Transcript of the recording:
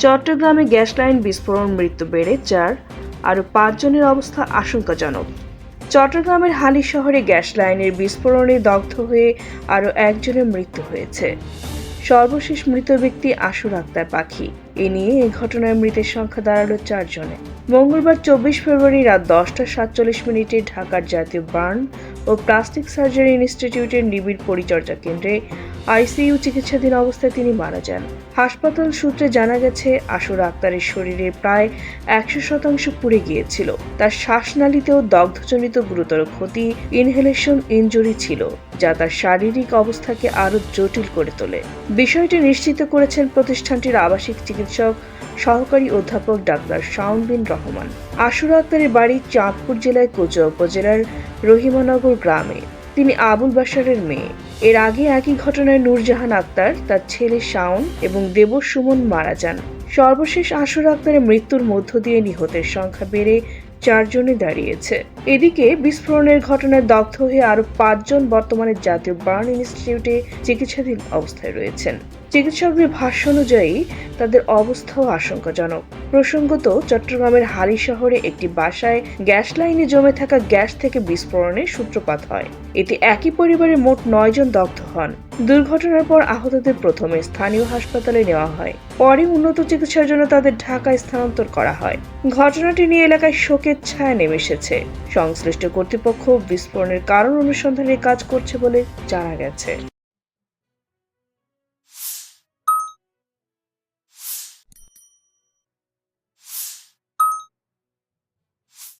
চট্টগ্রামে gas line বিস্ফোরণ, মৃত্যু বেড়ে 4, আরও 5 জনের অবস্থা আশঙ্কাজনক। চট্টগ্রামের হালি শহরে গ্যাস লাইনের বিস্ফোরণে দগ্ধ হয়ে আরও একজনের মৃত্যু হয়েছে। সর্বশেষ মৃত ব্যক্তি আশুর আক্তার পাখি। এ নিয়ে এই ঘটনায় মৃতের সংখ্যা দাঁড়ালো 4 জনে। মঙ্গলবার 24 ফেব্রুয়ারি রাত 10টা 47 ঢাকার জাতীয় বার্ন ও প্লাস্টিক সার্জারি ইনস্টিটিউটের নিবিড় পরিচর্যা কেন্দ্রে আইসিইউ চিকিৎসাধীন অবস্থায় তিনি মারা যান। হাসপাতাল সূত্রে জানা গেছে, আশুর আক্তারের শরীরে প্রায় 100% পুড়ে গিয়েছিল। তার শ্বাসনালীতেও দগ্ধজনিত গুরুতর ক্ষতি, ইনহেলেশন ইনজুরি ছিল, যা তার শারীরিক অবস্থাকে আরও জটিল করে তোলে। বিষয়টি নিশ্চিত করেছেন প্রতিষ্ঠানটির আবাসিক চিকিৎসক সহকারী অধ্যাপক ডাক্তার শাওন বিন রহমান। আশুর আক্তারের বাড়ি চাঁদপুর জেলায় কোচুয়া উপজেলার রহিমানগর গ্রামে। তিনি আবুল বাশারের মেয়ে। এর আগে একই ঘটনায় নূরজাহান আক্তার, তার ছেলে শাওন এবং দেবর সুমন মারা যান। সর্বশেষ আশুর আক্তারের মৃত্যুর মধ্য দিয়ে নিহতের সংখ্যা বেড়ে 4 জনে দাঁড়িয়েছে। এদিকে বিস্ফোরণের ঘটনায় দগ্ধ হয়ে আরও 5 জন বর্তমানে জাতীয় বার্ন ইনস্টিটিউটে চিকিৎসাধীন অবস্থায় রয়েছেন। চিকিৎসকদের ভাষ্য অনুযায়ী তাদের অবস্থাও আশঙ্কাজনক। প্রসঙ্গত, চট্টগ্রামের হালি শহরে একটি বাসায় গ্যাস লাইনে জমে থাকা গ্যাস থেকে বিস্ফোরণের সূত্রপাত হয়। এতে একই পরিবারের মোট 9 জন দগ্ধ হন। দুর্ঘটনার পর আহতদের প্রথমে স্থানীয় হাসপাতালে নেওয়া হয়, পরে উন্নত চিকিৎসার জন্য তাদের ঢাকায় স্থানান্তর করা হয়। ঘটনাটি নিয়ে এলাকায় শোকের ছায়া নেমে এসেছে। সংশ্লিষ্ট কর্তৃপক্ষ বিস্ফোরণের কারণ অনুসন্ধানের কাজ করছে বলে জানা গেছে।